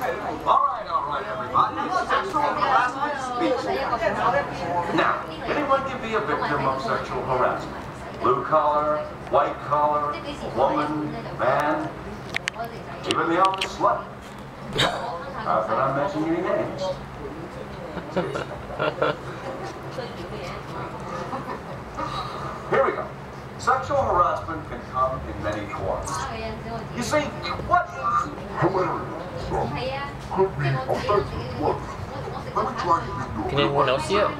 All right, everybody. Sexual harassment speech. Now, anyone can be a victim of sexual harassment. Blue collar, white collar, woman, man, even the office slut. Not that I'm mentioning any names. Here we go. Sexual harassment can come in many forms. You see, what is Can anyone else see it? Yes,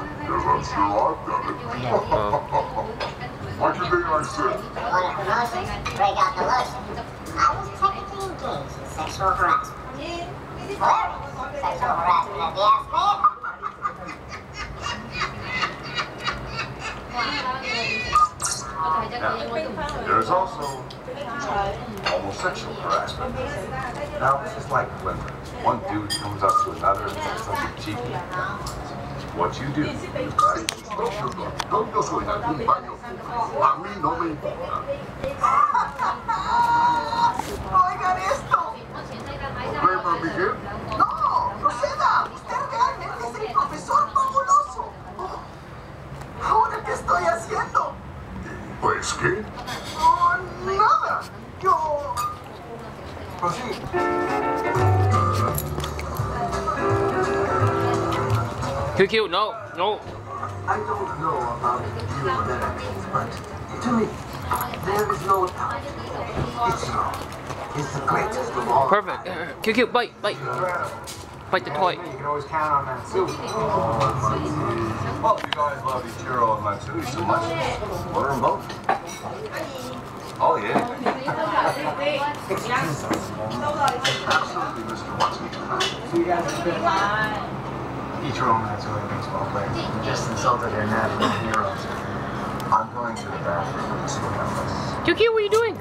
I'm sure I've done it. What do you think I said? Want a promotion? Break out the lotion. I was technically engaged in sexual harassment. Hilarious sexual harassment, if you ask me. Now, there's also homosexual harassment. Now, this is like when one dude comes up to another and says something cheeky. What you do, right? Yo soy algún baño. A mí no me importa. Oigan esto. ¿Problema, Miguel? No, proceda. Usted realmente es el profesor fabuloso. ¿Ahora qué estoy haciendo? Pues, ¿qué? Oh, nada. Yo... Pues sí. QQ, no. I don't know about you Americans, but to me, there is no doubt. It's wrong. It's the greatest of all. Perfect. QQ, bite. Bite the toy. You can always count on that soup. Well, if you guys love Ichiro and Matsui so much, order them both. Oh, yeah. Absolutely, Mr. Matsui. So you guys have been Ichiro and Matsui, baseball players. You just insulted their national heroes. I'm going to the bathroom and see what happens. QQ, what are you doing?